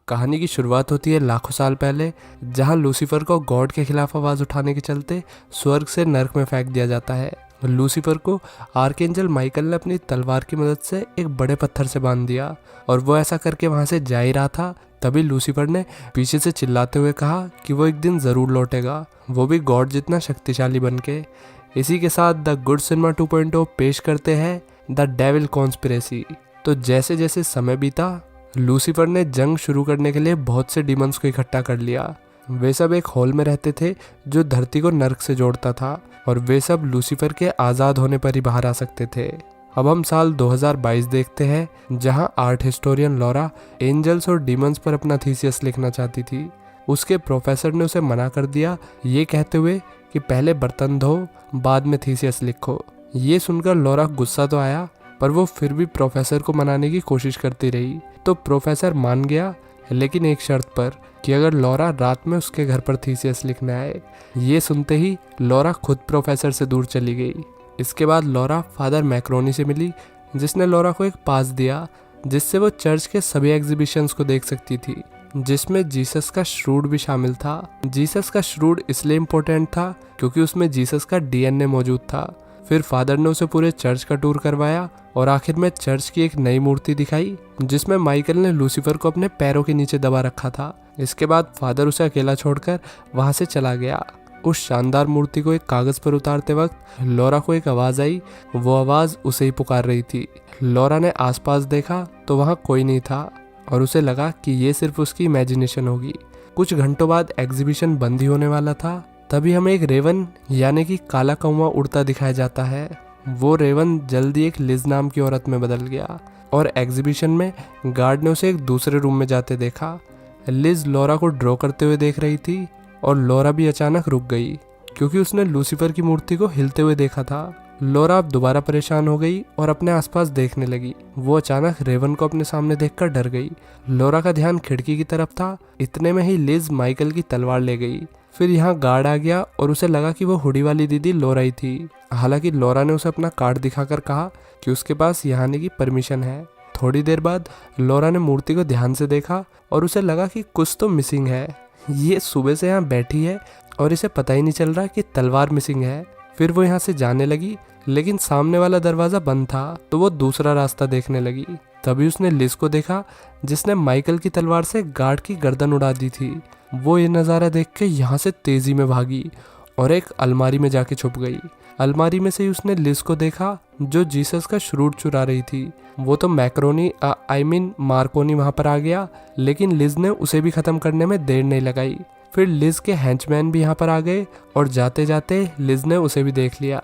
कहानी की शुरुआत होती है लाखों साल पहले, जहां लूसीफर को गॉड के खिलाफ आवाज उठाने के चलते स्वर्ग से नर्क में फेंक दिया जाता है। लूसीफर को आर्कएंजल माइकल ने अपनी तलवार की मदद से एक बड़े पत्थर से बांध दिया और वो ऐसा करके वहां से जा ही रहा था, तभी लूसीफर ने पीछे से चिल्लाते हुए कहा कि वो एक दिन जरूर लौटेगा, वो भी गॉड जितना शक्तिशाली बनके। इसी के साथ द गुड सिनेमा 2.0 पेश करते हैं द डेविल कॉन्स्पिरेसी। तो जैसे जैसे समय बीता, लूसीफर ने जंग शुरू करने के लिए बहुत से डीमंस को इकट्ठा कर लिया। वे सब एक हॉल में रहते थे जो धरती को नर्क से जोड़ता था, और वे सब लूसीफर के आज़ाद होने पर ही बाहर आ सकते थे। अब हम साल 2022 देखते हैं, जहां आर्ट हिस्टोरियन लॉरा एंजल्स और डीमंस पर अपना थीसिस लिखना चाहती थी। उसके प्रोफेसर ने उसे मना कर दिया, ये कहते हुए कि पहले बर्तन धो, बाद में थीसिस लिखो। ये सुनकर लॉरा गुस्सा तो आया, पर वो फिर भी प्रोफेसर को मनाने की कोशिश करती रही। तो प्रोफेसर मान गया, लेकिन एक शर्त पर, कि अगर लॉरा रात में उसके घर पर थीसिस लिखने आए। ये सुनते ही लॉरा खुद प्रोफेसर से दूर चली गई। इसके बाद लॉरा फादर मैक्रोनी से मिली, जिसने लॉरा को एक पास दिया जिससे वो चर्च के सभी एग्जीबिशंस को देख सकती थी, जिसमें जीसस का श्रूड भी शामिल था। जीसस का श्रूड इसलिए इम्पोर्टेंट था क्योंकि उसमें जीसस का डीएनए मौजूद था। फिर फादर ने उसे पूरे चर्च का टूर करवाया और आखिर में चर्च की एक नई मूर्ति दिखाई, जिसमें माइकल ने लूसीफर को अपने पैरों के नीचे दबा रखा था। इसके बाद फादर उसे अकेला छोड़कर वहां से चला गया। उस शानदार मूर्ति को एक कागज पर उतारते वक्त लॉरा को एक आवाज आई। वो आवाज उसे ही पुकार रही थी। लॉरा ने आसपास देखा तो वहां कोई नहीं था और उसे लगा कि ये सिर्फ उसकी इमेजिनेशन होगी। कुछ घंटों बाद एग्जीबिशन बंद ही होने वाला था, तभी हमें एक रेवन यानी कि काला कौवा उड़ता दिखाया जाता है। वो रेवन जल्दी एक लिज नाम की औरत में बदल गया और एग्जीबिशन में गार्ड ने उसे एक दूसरे रूम में जाते देखा। लिज लॉरा को ड्रॉ करते हुए देख रही थी और लॉरा भी अचानक रुक गई क्योंकि उसने लूसीफर की मूर्ति को हिलते हुए देखा था। लॉरा अब दोबारा परेशान हो गई और अपने आसपास देखने लगी। वो अचानक रेवन को अपने सामने देखकर डर गई। लॉरा का ध्यान खिड़की की तरफ था। इतने में ही लिज माइकल की तलवार ले गई। फिर यहाँ गार्ड आ गया और उसे लगा कि वो हुडी वाली दीदी लॉरा ही थी। हालांकि लॉरा ने उसे अपना कार्ड दिखाकर कहा कि उसके पास यहाँ आने की परमिशन है। थोड़ी देर बाद लॉरा ने मूर्ति को ध्यान से देखा और उसे लगा कि कुछ तो मिसिंग है। ये सुबह से यहाँ बैठी है और इसे पता ही नहीं चल रहा कि तलवार मिसिंग है। फिर वो यहाँ से जाने लगी, लेकिन सामने वाला दरवाजा बंद था, तो वो दूसरा रास्ता देखने लगी। तभी उसने लिज को देखा, जिसने माइकल की तलवार से गार्ड की गर्दन उड़ा दी थी। वो ये नज़ारा देख के यहाँ से तेजी में भागी और एक अलमारी में जाके छुप गई। अलमारी में से ही उसने लिज को देखा, जो जीसस का श्रूड चुरा रही थी। वो तो मैक्रोनी मार्कोनी वहां पर आ गया, लेकिन लिज ने उसे भी खत्म करने में देर नहीं लगाई। फिर लिज के हैंचमैन भी यहाँ पर आ गए और जाते जाते लिज ने उसे भी देख लिया।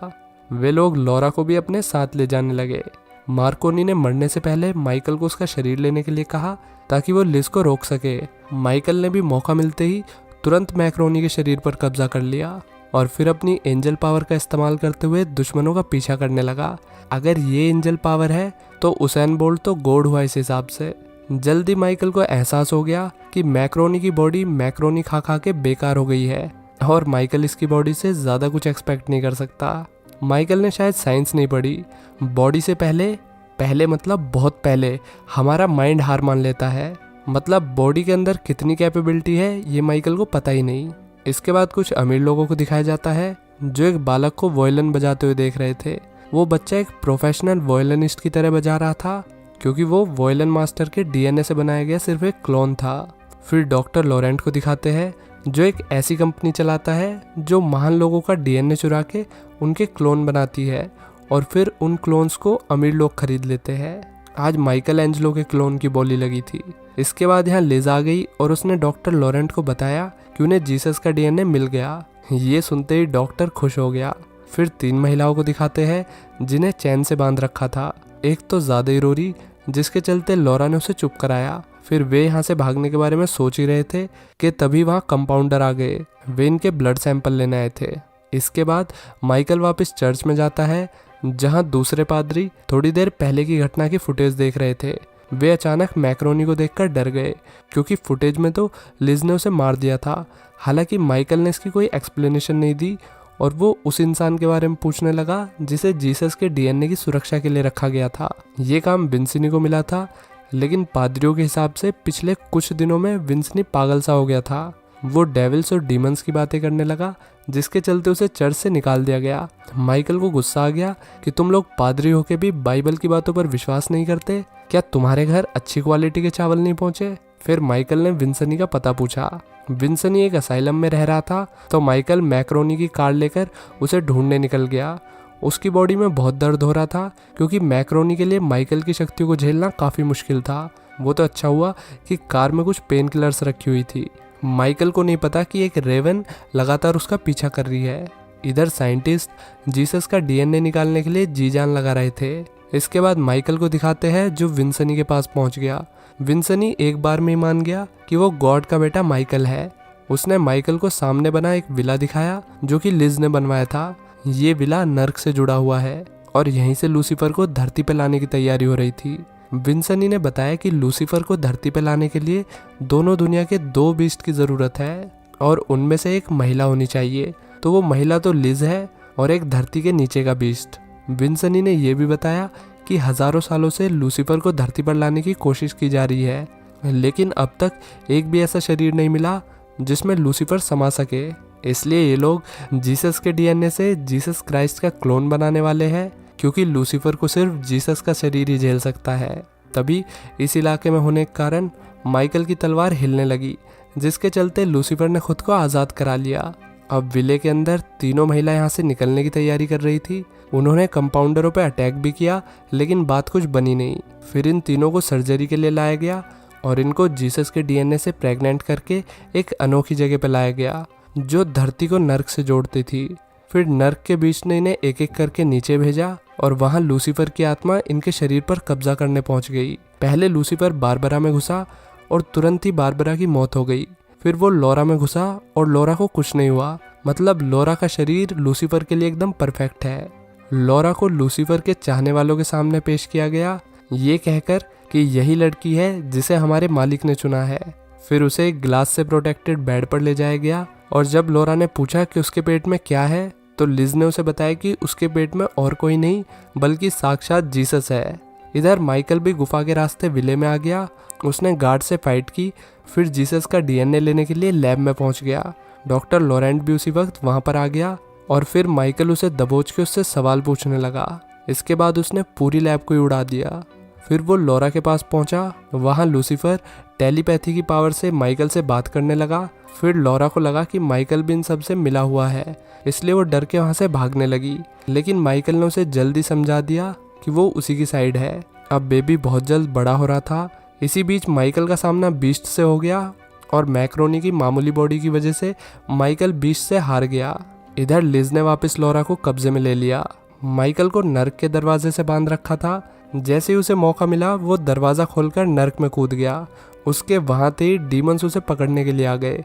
वे लोग लॉरा को भी अपने साथ ले जाने लगे। मार्कोनी ने मरने से पहले माइकल को उसका शरीर लेने के लिए कहा ताकि वो लिज को रोक सके। माइकल ने भी मौका मिलते ही तुरंत मैक्रोनी के शरीर पर कब्जा कर लिया और फिर अपनी एंजल पावर का इस्तेमाल करते हुए दुश्मनों का पीछा करने लगा। अगर ये एंजल पावर है तो उसैन बोल्ट तो गॉड हुआ इस हिसाब से। जल्दी माइकल को एहसास हो गया कि मैक्रोनी की बॉडी मैक्रोनी खा खा के बेकार हो गई है और माइकल इसकी बॉडी से ज़्यादा कुछ एक्सपेक्ट नहीं कर सकता। माइकल ने शायद साइंस नहीं पढ़ी। बॉडी से पहले मतलब बहुत पहले हमारा माइंड हार मान लेता है। मतलब बॉडी के अंदर कितनी कैपेबिलिटी है ये माइकल को पता ही नहीं। इसके बाद कुछ अमीर लोगों को दिखाया जाता है जो एक बालक को वॉयलिन बजाते हुए देख रहे थे। वो बच्चा एक प्रोफेशनल वॉयलिनिस्ट की तरह बजा रहा था क्योंकि वो वॉयलिन मास्टर के डीएनए से बनाया गया सिर्फ एक क्लोन था। फिर डॉक्टर लॉरेंट को दिखाते हैं जो एक ऐसी कंपनी चलाता है जो महान लोगों का डीएनए चुरा के उनके क्लोन बनाती है और फिर उन क्लोन्स को अमीर लोग खरीद लेते हैं। आज माइकल एंजलो के क्लोन की बोली लगी थी। इसके बाद यहाँ लिज आ गई और उसने डॉक्टर लॉरेंट को बताया कि उन्हें जीसस का डीएनए मिल गया। ये सुनते ही डॉक्टर खुश हो गया। फिर 3 महिलाओं को दिखाते हैं जिन्हें चैन से बांध रखा था। एक तो ज़्यादा ही रोरी, जिसके चलते लॉरा ने उसे चुप कराया। फिर वे यहाँ से भागने के बारे में सोच ही रहे थे कि तभी वहाँ कंपाउंडर आ गए। वे इनके ब्लड सैंपल लेने आए थे। इसके बाद माइकल वापस चर्च में जाता है, जहाँ दूसरे पादरी थोड़ी देर पहले की घटना की फुटेज देख रहे थे। वे अचानक मैक्रोनी को देखकर डर गए क्योंकि फुटेज में तो लिज ने उसे मार दिया था। हालांकि माइकल ने इसकी कोई एक्सप्लेनेशन नहीं दी और वो उस इंसान के बारे में पूछने लगा जिसे जीसस के डीएनए की सुरक्षा के लिए रखा गया था। ये काम विंसिनी को मिला था, लेकिन पादरियों के हिसाब से पिछले कुछ दिनों में विंसनी पागल सा हो गया था। वो डेविल्स और डीमंस की बातें करने लगा, जिसके चलते उसे चर्च से निकाल दिया गया। माइकल को गुस्सा आ गया कि तुम लोग पादरी होके भी बाइबल की बातों पर विश्वास नहीं करते, क्या तुम्हारे घर अच्छी क्वालिटी के चावल नहीं पहुंचे? फिर माइकल ने विंसनी का पता पूछा। विंसनी एक असाइलम में रह रहा था, तो माइकल मैक्रोनी की कार लेकर उसे ढूंढने निकल गया। उसकी बॉडी में बहुत दर्द हो रहा था, क्योंकि मैक्रोनी के लिए माइकल की शक्तियों को झेलना काफ़ी मुश्किल था। वो तो अच्छा हुआ कि कार में कुछ पेन किलर्स रखी हुई थी। माइकल को नहीं पता कि एक रेवन लगातार उसका पीछा कर रही है। इधर साइंटिस्ट जीसस का डीएनए निकालने के लिए जी जान लगा रहे थे। इसके बाद माइकल को दिखाते हैं, जो विंसनी के पास पहुंच गया। विंसनी एक बार में ही मान गया कि वो गॉड का बेटा माइकल है। उसने माइकल को सामने बना एक विला दिखाया, जो कि लिज ने बनवाया था। ये विला नर्क से जुड़ा हुआ है और यहीं से लूसीफर को धरती पर लाने की तैयारी हो रही थी। विंसनी ने बताया कि लूसीफर को धरती पर लाने के लिए दोनों दुनिया के 2 बीस्ट की ज़रूरत है और उनमें से एक महिला होनी चाहिए। तो वो महिला तो लिज है और एक धरती के नीचे का बीस्ट। विंसनी ने यह भी बताया कि हजारों सालों से लूसीफर को धरती पर लाने की कोशिश की जा रही है, लेकिन अब तक एक भी ऐसा शरीर नहीं मिला जिसमें लूसीफर समा सके। इसलिए ये लोग जीसस के डीएनए से जीसस क्राइस्ट का क्लोन बनाने वाले हैं, क्योंकि लूसीफर को सिर्फ जीसस का शरीर ही झेल सकता है। तभी इस इलाके में होने के कारण माइकल की तलवार हिलने लगी, जिसके चलते लूसीफर ने खुद को आज़ाद करा लिया। अब विले के अंदर तीनों महिला यहाँ से निकलने की तैयारी कर रही थी। उन्होंने कंपाउंडरों पर अटैक भी किया, लेकिन बात कुछ बनी नहीं। फिर इन तीनों को सर्जरी के लिए लाया गया और इनको जीसस के डीएनए से प्रेग्नेंट करके एक अनोखी जगह पर लाया गया, जो धरती को नर्क से जोड़ती थी। फिर नर्क के बीच ने इन्हें एक एक करके नीचे भेजा और वहां लूसीफर की आत्मा इनके शरीर पर कब्जा करने पहुंच गई। पहले लूसीफर बारबरा में घुसा और तुरंत ही बारबरा की मौत हो गई। फिर वो लौरा में घुसा और लौरा को कुछ नहीं हुआ। मतलब लौरा का शरीर लूसीफर के लिए एकदम परफेक्ट है। लौरा को लूसीफर के चाहने वालों के सामने पेश किया गया, ये कहकर कि यही लड़की है जिसे हमारे मालिक ने चुना है। फिर उसे एक ग्लास से प्रोटेक्टेड बेड पर ले जाया गया और जब लौरा ने पूछा कि उसके पेट में क्या है, तो लिज ने उसे बताया कि उसके पेट में और कोई नहीं बल्कि साक्षात जीसस है। इधर माइकल भी गुफा के रास्ते विले में आ गया। उसने गार्ड से फाइट की, फिर जीसस का डीएनए लेने के लिए लैब में पहुंच गया। डॉक्टर लॉरेंट भी उसी वक्त वहां पर आ गया और फिर माइकल उसे दबोच के उससे सवाल पूछने लगा। इसके बाद उसने पूरी लैब को ही उड़ा दिया। फिर वो लौरा के पास पहुंचा। वहां लूसीफर टेलीपैथी की पावर से माइकल से बात करने लगा। फिर लौरा को लगा कि माइकल भी इन सब से मिला हुआ है, इसलिए वो डर के वहां से भागने लगी, लेकिन माइकल ने उसे जल्दी समझा दिया कि वो उसी की साइड है। अब बेबी बहुत जल्द बड़ा हो रहा था। इसी बीच माइकल का सामना बीस्ट से हो गया और मैक्रोनी की मामूली बॉडी की वजह से माइकल बीस्ट से हार गया। इधर लिज ने वापस लौरा को कब्जे में ले लिया। माइकल को नर्क के दरवाजे से बांध रखा था। जैसे ही उसे मौका मिला वो दरवाज़ा खोलकर नर्क में कूद गया। उसके वहाँ थे डीमंस उसे पकड़ने के लिए आ गए।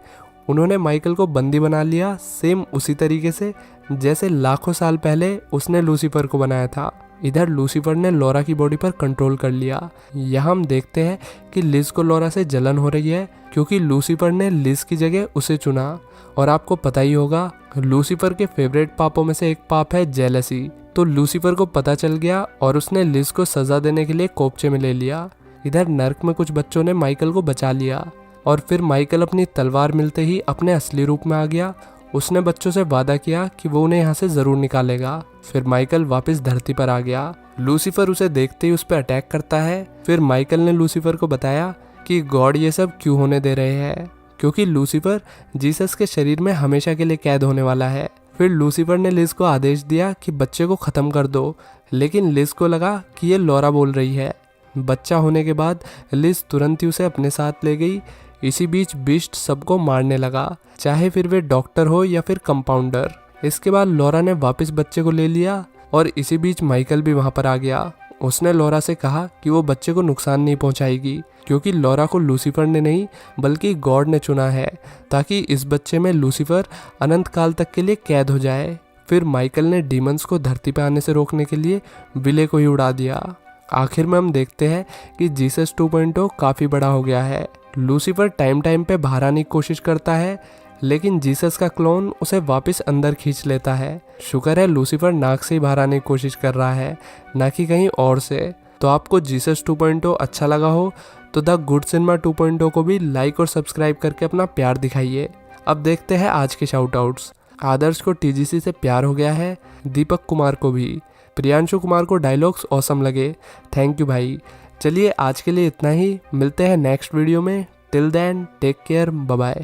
उन्होंने माइकल को बंदी बना लिया, सेम उसी तरीके से जैसे लाखों साल पहले उसने लूसीफर को बनाया था। इधर लूसीफर ने लौरा की बॉडी पर कंट्रोल कर लिया। यहाँ हम देखते हैं कि लिज को लौरा से जलन हो रही है, क्योंकि लूसीफर ने लिज की जगह उसे चुना। और आपको पता ही होगा, लूसीफर के फेवरेट पापों में से एक पाप है जेलसी। तो लूसीफर को पता चल गया और उसने लिज को सजा देने के लिए कोपचे में ले लिया। इधर नर्क में कुछ बच्चों ने माइकल को बचा लिया और फिर माइकल अपनी तलवार मिलते ही अपने असली रूप में आ गया। उसने बच्चों से वादा किया कि वो उन्हें यहाँ से जरूर निकालेगा। फिर माइकल वापस धरती पर आ गया। लूसीफर उसे देखते ही उस पर अटैक करता है। फिर माइकल ने लूसीफर को बताया कि गॉड ये सब क्यों होने दे रहे हैं, क्योंकि लूसीफर जीसस के शरीर में हमेशा के लिए कैद होने वाला है। फिर लूसीफर ने लिज को आदेश दिया कि बच्चे को ख़त्म कर दो, लेकिन लिज को लगा कि ये लौरा बोल रही है। बच्चा होने के बाद लिज तुरंत ही उसे अपने साथ ले गई। इसी बीच बीस्ट सबको मारने लगा, चाहे फिर वे डॉक्टर हो या फिर कंपाउंडर। इसके बाद लौरा ने वापस बच्चे को ले लिया और इसी बीच माइकल भी वहाँ पर आ गया। उसने लौरा से कहा कि वो बच्चे को नुकसान नहीं पहुँचाएगी, क्योंकि लौरा को लूसीफर ने नहीं बल्कि गॉड ने चुना है, ताकि इस बच्चे में लूसीफर अनंत काल तक के लिए कैद हो जाए। फिर माइकल ने डीमंस को धरती पर आने से रोकने के लिए विले को ही उड़ा दिया। आखिर में हम देखते हैं कि जीसस 2.0 काफ़ी बड़ा हो गया है। लूसीफर टाइम पे बाहर आने की कोशिश करता है, लेकिन जीसस का क्लोन उसे वापस अंदर खींच लेता है। शुक्र है लूसीफर नाक से ही बाहर आने की कोशिश कर रहा है, ना कि कहीं और से। तो आपको जीसस 2.0 अच्छा लगा हो तो द गुड सिनेमा 2.0 को भी लाइक और सब्सक्राइब करके अपना प्यार दिखाइए। अब देखते हैं आज के शाउट आउट्स। आदर्श को टीजीसी से प्यार हो गया है, दीपक कुमार को भी। प्रियांशु कुमार को डायलॉग्स ऑसम लगे, थैंक यू भाई। चलिए आज के लिए इतना ही, मिलते हैं नेक्स्ट वीडियो में। Till then take care, bye bye.